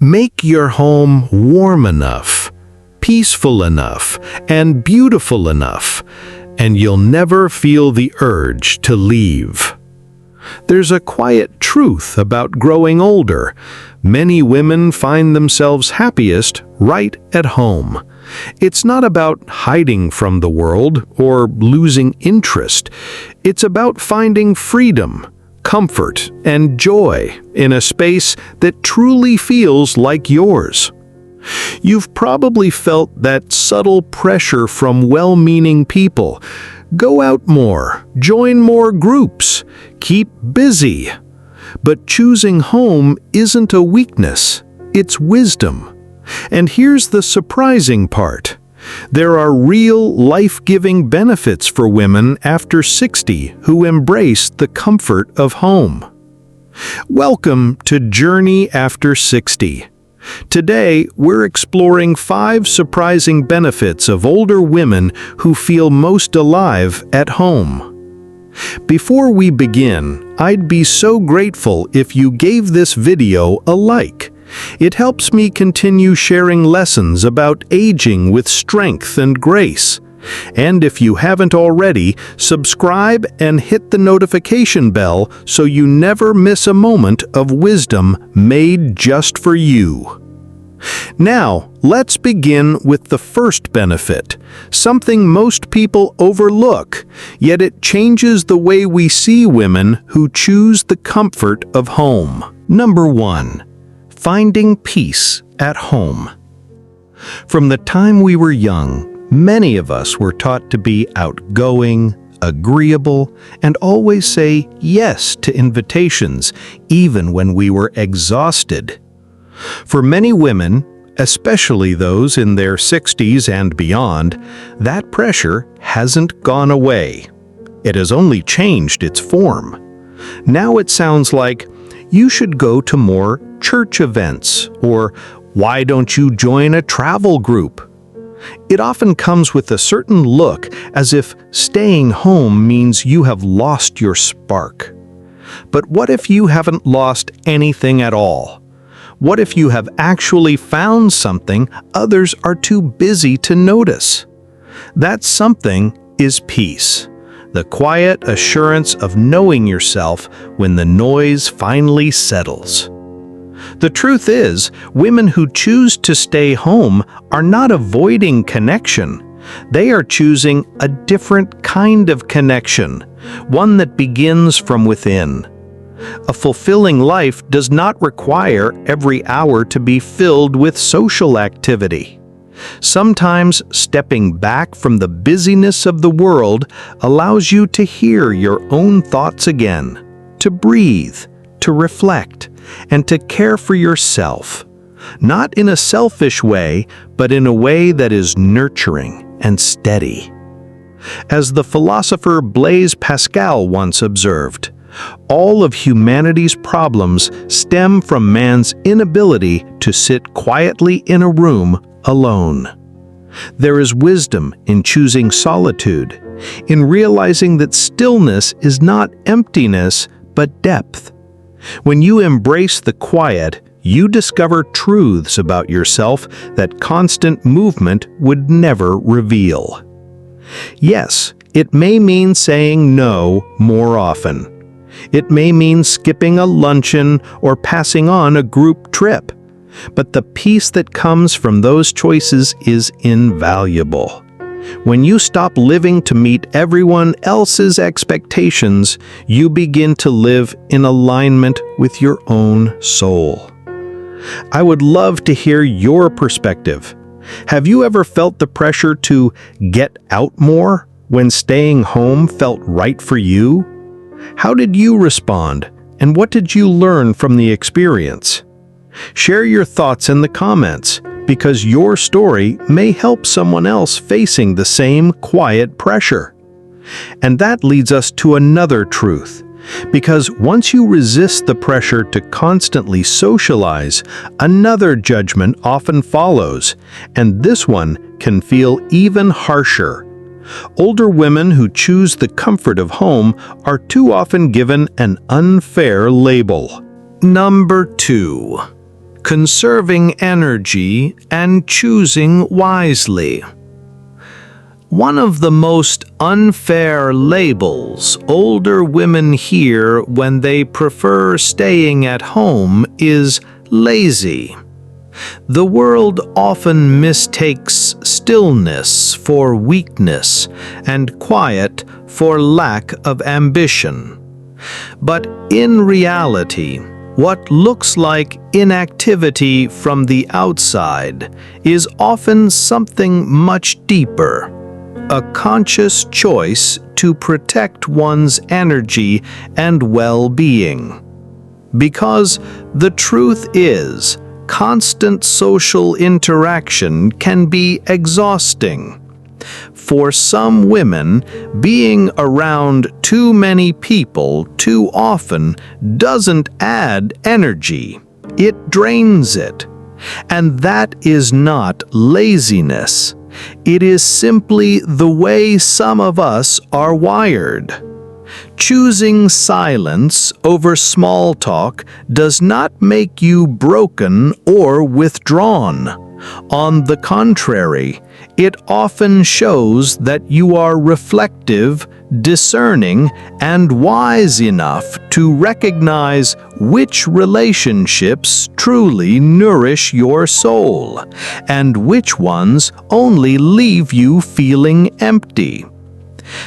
Make your home warm enough, peaceful enough, and beautiful enough, and you'll never feel the urge to leave. There's a quiet truth about growing older. Many women find themselves happiest right at home. It's not about hiding from the world or losing interest. It's about finding freedom, comfort, and joy in a space that truly feels like yours. You've probably felt that subtle pressure from well-meaning people. Go out more, join more groups, keep busy. But choosing home isn't a weakness, it's wisdom. And here's the surprising part. There are real life-giving benefits for women after 60 who embrace the comfort of home. Welcome to Journey After 60. Today, we're exploring 5 surprising benefits of older women who feel most alive at home. Before we begin, I'd be so grateful if you gave this video a like. It helps me continue sharing lessons about aging with strength and grace. And if you haven't already, subscribe and hit the notification bell so you never miss a moment of wisdom made just for you. Now, let's begin with the first benefit, something most people overlook, yet it changes the way we see women who choose the comfort of home. Number 1. Finding peace at home. From the time we were young, many of us were taught to be outgoing, agreeable, and always say yes to invitations, even when we were exhausted. For many women, especially those in their 60s and beyond, that pressure hasn't gone away. It has only changed its form. Now it sounds like, you should go to more church events, or why don't you join a travel group? It often comes with a certain look, as if staying home means you have lost your spark. But what if you haven't lost anything at all? What if you have actually found something others are too busy to notice? That something is peace, the quiet assurance of knowing yourself when the noise finally settles. The truth is, women who choose to stay home are not avoiding connection. They are choosing a different kind of connection, one that begins from within. A fulfilling life does not require every hour to be filled with social activity. Sometimes stepping back from the busyness of the world allows you to hear your own thoughts again, to breathe, to reflect, and to care for yourself, not in a selfish way, but in a way that is nurturing and steady. As the philosopher Blaise Pascal once observed, all of humanity's problems stem from man's inability to sit quietly in a room alone. There is wisdom in choosing solitude, in realizing that stillness is not emptiness, but depth. When you embrace the quiet, you discover truths about yourself that constant movement would never reveal. Yes, it may mean saying no more often. It may mean skipping a luncheon or passing on a group trip. But the peace that comes from those choices is invaluable. When you stop living to meet everyone else's expectations, you begin to live in alignment with your own soul. I would love to hear your perspective. Have you ever felt the pressure to get out more when staying home felt right for you? How did you respond, and what did you learn from the experience? Share your thoughts in the comments, because your story may help someone else facing the same quiet pressure. And that leads us to another truth, because once you resist the pressure to constantly socialize, another judgment often follows, and this one can feel even harsher. Older women who choose the comfort of home are too often given an unfair label. Number 2. conserving energy, and choosing wisely. One of the most unfair labels older women hear when they prefer staying at home is lazy. The world often mistakes stillness for weakness and quiet for lack of ambition. But in reality, what looks like inactivity from the outside is often something much deeper, a conscious choice to protect one's energy and well-being. Because the truth is, constant social interaction can be exhausting. For some women, being around too many people too often doesn't add energy. It drains it. And that is not laziness. It is simply the way some of us are wired. Choosing silence over small talk does not make you broken or withdrawn. On the contrary, it often shows that you are reflective, discerning, and wise enough to recognize which relationships truly nourish your soul, and which ones only leave you feeling empty.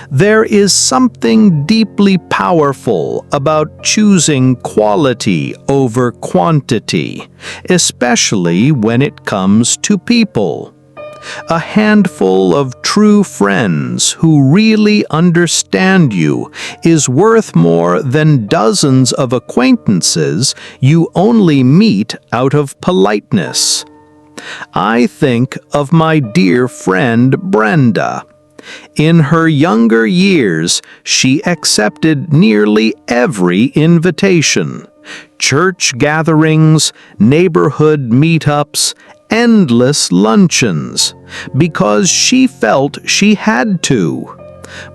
There is something deeply powerful about choosing quality over quantity, especially when it comes to people. A handful of true friends who really understand you is worth more than dozens of acquaintances you only meet out of politeness. I think of my dear friend Brenda. In her younger years, she accepted nearly every invitation. Church gatherings, neighborhood meetups, endless luncheons, because she felt she had to.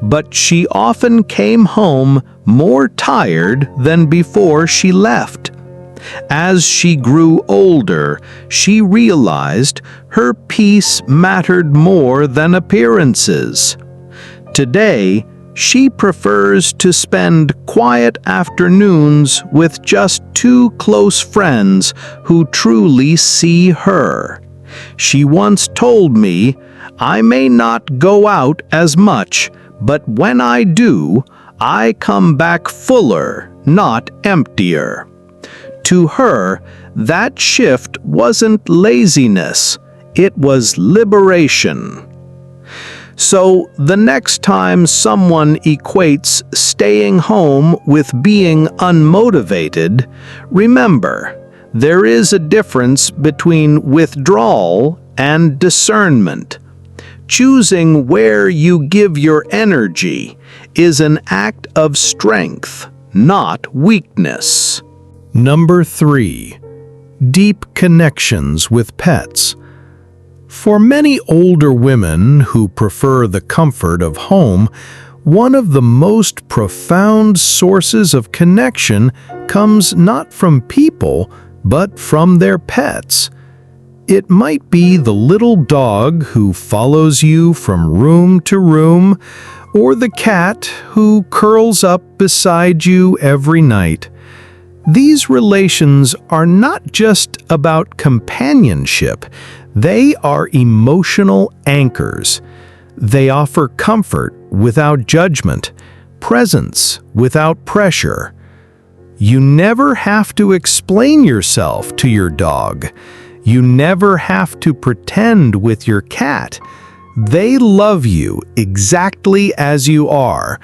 But she often came home more tired than before she left. As she grew older, she realized her peace mattered more than appearances. Today, she prefers to spend quiet afternoons with just two close friends who truly see her. She once told me, "I may not go out as much, but when I do, I come back fuller, not emptier." To her, that shift wasn't laziness, it was liberation. So, the next time someone equates staying home with being unmotivated, remember, there is a difference between withdrawal and discernment. Choosing where you give your energy is an act of strength, not weakness. Number 3. Deep connections with pets. For many older women who prefer the comfort of home, one of the most profound sources of connection comes not from people, but from their pets. It might be the little dog who follows you from room to room, or the cat who curls up beside you every night. These relations are not just about companionship, they are emotional anchors. They offer comfort without judgment, presence without pressure. You never have to explain yourself to your dog. You never have to pretend with your cat. They love you exactly as you are,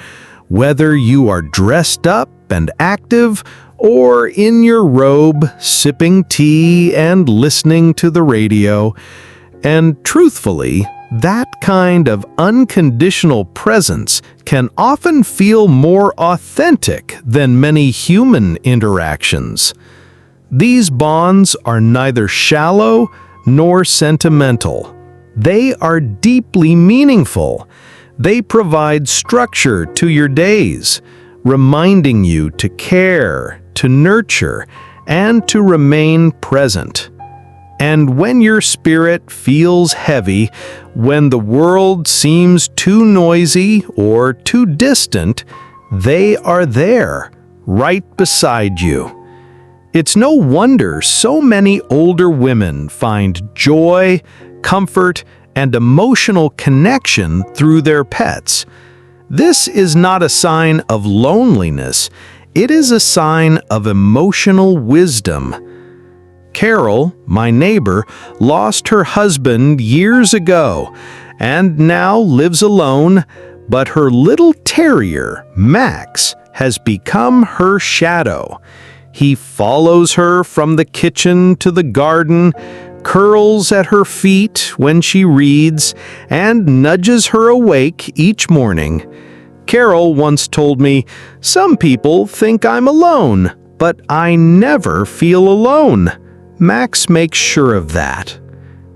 whether you are dressed up and active or in your robe, sipping tea and listening to the radio. And truthfully, that kind of unconditional presence can often feel more authentic than many human interactions. These bonds are neither shallow nor sentimental. They are deeply meaningful. They provide structure to your days, reminding you to care, to nurture, and to remain present. And when your spirit feels heavy, when the world seems too noisy or too distant, they are there, right beside you. It's no wonder so many older women find joy, comfort, and emotional connection through their pets. This is not a sign of loneliness, it is a sign of emotional wisdom. Carol, my neighbor, lost her husband years ago and now lives alone, but her little terrier, Max, has become her shadow. He follows her from the kitchen to the garden, curls at her feet when she reads, and nudges her awake each morning. Carol once told me, "Some people think I'm alone, but I never feel alone." Max makes sure of that.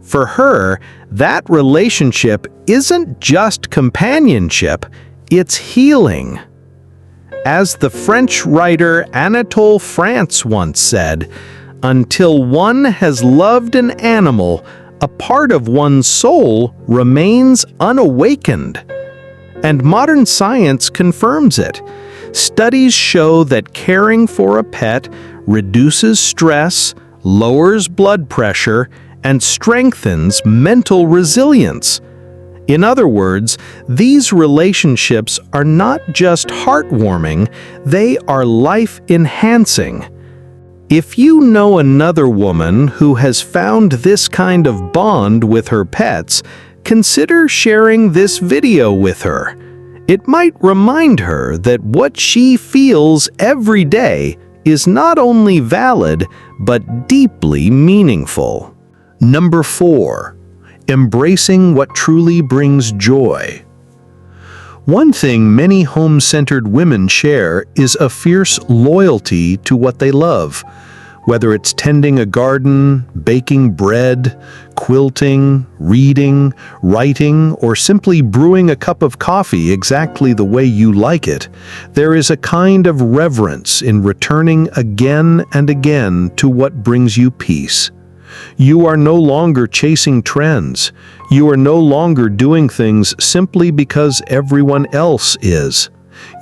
For her, that relationship isn't just companionship, it's healing. As the French writer Anatole France once said, "Until one has loved an animal, a part of one's soul remains unawakened." And modern science confirms it. Studies show that caring for a pet reduces stress, lowers blood pressure, and strengthens mental resilience. In other words, these relationships are not just heartwarming, they are life-enhancing. If you know another woman who has found this kind of bond with her pets, consider sharing this video with her. It might remind her that what she feels every day is not only valid, but deeply meaningful. Number 4. Embracing what truly brings joy. One thing many home-centered women share is a fierce loyalty to what they love. Whether it's tending a garden, baking bread, quilting, reading, writing, or simply brewing a cup of coffee exactly the way you like it, there is a kind of reverence in returning again and again to what brings you peace. You are no longer chasing trends. You are no longer doing things simply because everyone else is.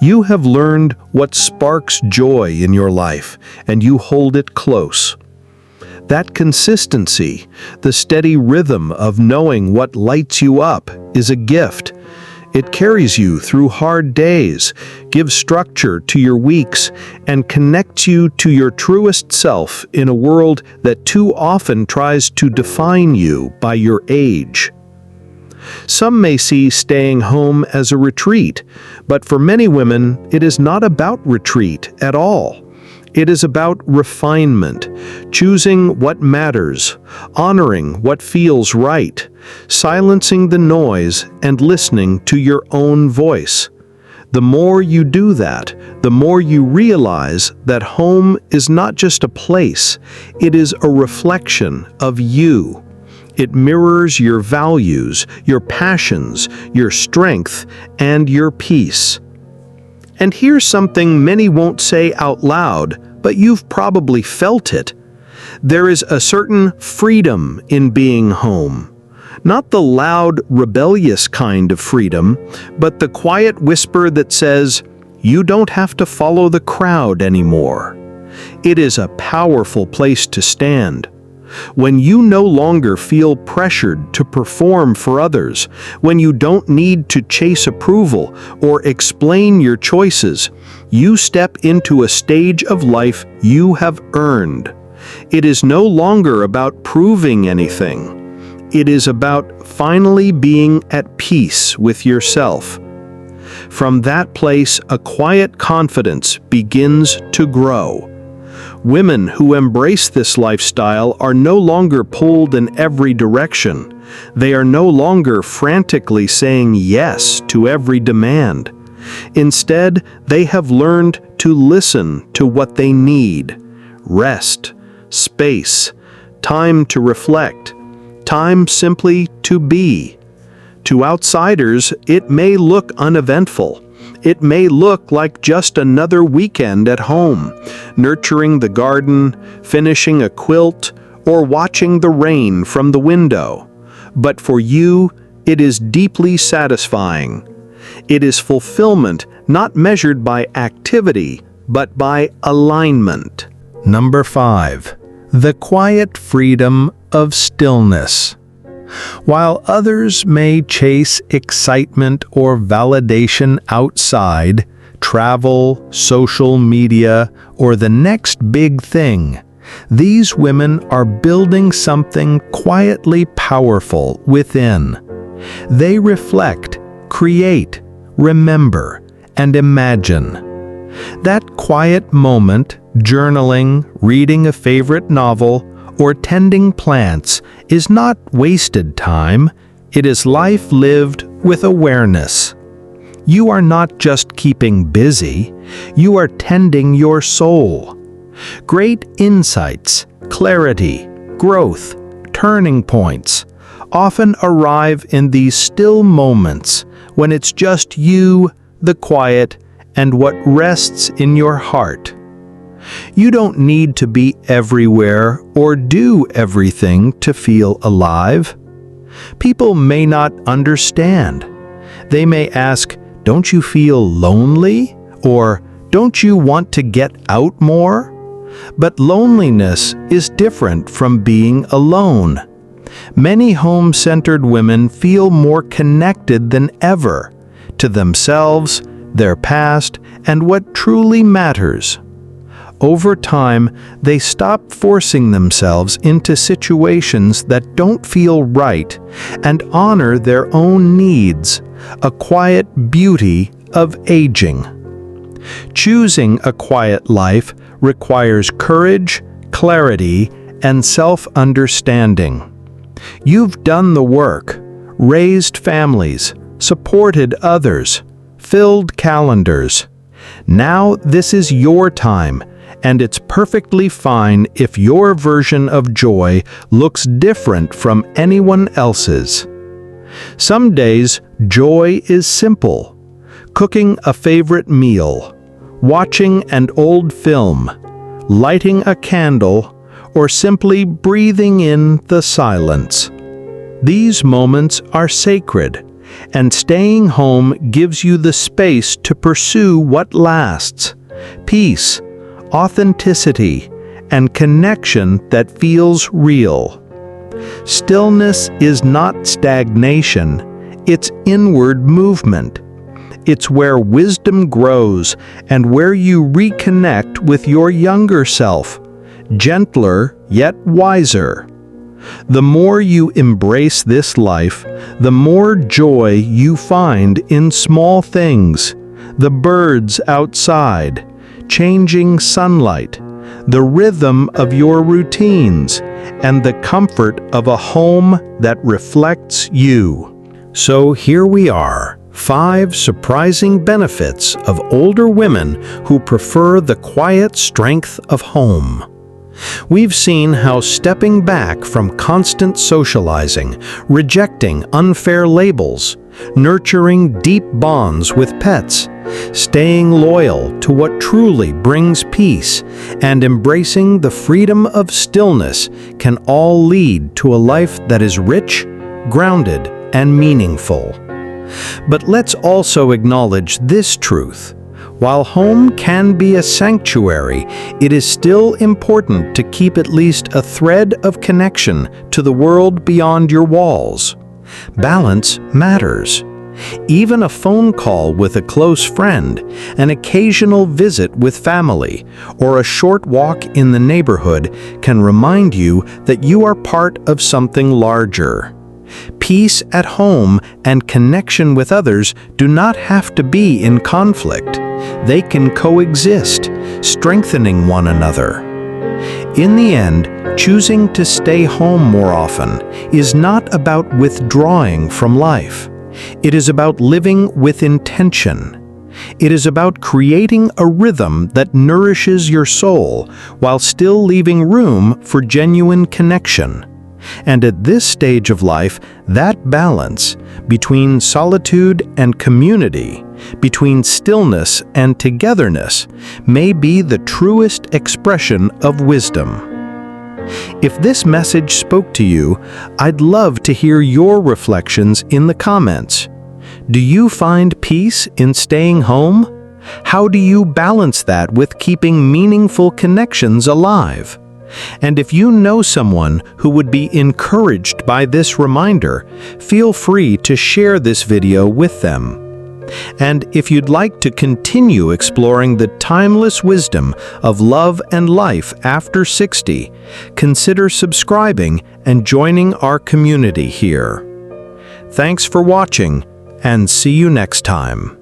You have learned what sparks joy in your life, and you hold it close. That consistency, the steady rhythm of knowing what lights you up, is a gift. It carries you through hard days, gives structure to your weeks, and connects you to your truest self in a world that too often tries to define you by your age. Some may see staying home as a retreat, but for many women, it is not about retreat at all. It is about refinement, choosing what matters, honoring what feels right, silencing the noise, and listening to your own voice. The more you do that, the more you realize that home is not just a place, it is a reflection of you. It mirrors your values, your passions, your strength, and your peace. And here's something many won't say out loud, but you've probably felt it. There is a certain freedom in being home. Not the loud, rebellious kind of freedom, but the quiet whisper that says, "You don't have to follow the crowd anymore." It is a powerful place to stand. When you no longer feel pressured to perform for others, when you don't need to chase approval or explain your choices, you step into a stage of life you have earned. It is no longer about proving anything. It is about finally being at peace with yourself. From that place, a quiet confidence begins to grow. Women who embrace this lifestyle are no longer pulled in every direction. They are no longer frantically saying yes to every demand. Instead, they have learned to listen to what they need: rest, space, time to reflect, time simply to be. To outsiders, it may look uneventful. It may look like just another weekend at home, nurturing the garden, finishing a quilt, or watching the rain from the window. But for you, it is deeply satisfying. It is fulfillment not measured by activity, but by alignment. Number 5. The quiet freedom of stillness. While others may chase excitement or validation outside, travel, social media, or the next big thing, these women are building something quietly powerful within. They reflect, create, remember, and imagine. That quiet moment, journaling, reading a favorite novel, or tending plants is not wasted time, it is life lived with awareness. You are not just keeping busy, you are tending your soul. Great insights, clarity, growth, turning points often arrive in these still moments when it's just you, the quiet, and what rests in your heart. You don't need to be everywhere or do everything to feel alive. People may not understand. They may ask, "Don't you feel lonely?" Or, "Don't you want to get out more?" But loneliness is different from being alone. Many home-centered women feel more connected than ever to themselves, their past, and what truly matters. Over time, they stop forcing themselves into situations that don't feel right and honor their own needs, a quiet beauty of aging. Choosing a quiet life requires courage, clarity, and self-understanding. You've done the work, raised families, supported others, filled calendars. Now this is your time, and it's perfectly fine if your version of joy looks different from anyone else's. Some days, joy is simple. Cooking a favorite meal, watching an old film, lighting a candle, or simply breathing in the silence. These moments are sacred, and staying home gives you the space to pursue what lasts: peace, authenticity, and connection that feels real. Stillness is not stagnation, it's inward movement. It's where wisdom grows and where you reconnect with your younger self, gentler yet wiser. The more you embrace this life, the more joy you find in small things: the birds outside, changing sunlight, the rhythm of your routines, and the comfort of a home that reflects you. So here we are, 5 surprising benefits of older women who prefer the quiet strength of home. We've seen how stepping back from constant socializing, rejecting unfair labels, nurturing deep bonds with pets, staying loyal to what truly brings peace, and embracing the freedom of stillness can all lead to a life that is rich, grounded, and meaningful. But let's also acknowledge this truth. While home can be a sanctuary, it is still important to keep at least a thread of connection to the world beyond your walls. Balance matters. Even a phone call with a close friend, an occasional visit with family, or a short walk in the neighborhood can remind you that you are part of something larger. Peace at home and connection with others do not have to be in conflict. They can coexist, strengthening one another. In the end, choosing to stay home more often is not about withdrawing from life. It is about living with intention. It is about creating a rhythm that nourishes your soul while still leaving room for genuine connection. And at this stage of life, that balance between solitude and community between stillness and togetherness may be the truest expression of wisdom. If this message spoke to you, I'd love to hear your reflections in the comments. Do you find peace in staying home? How do you balance that with keeping meaningful connections alive? And if you know someone who would be encouraged by this reminder, feel free to share this video with them. And if you'd like to continue exploring the timeless wisdom of love and life after 60, consider subscribing and joining our community here. Thanks for watching, and see you next time.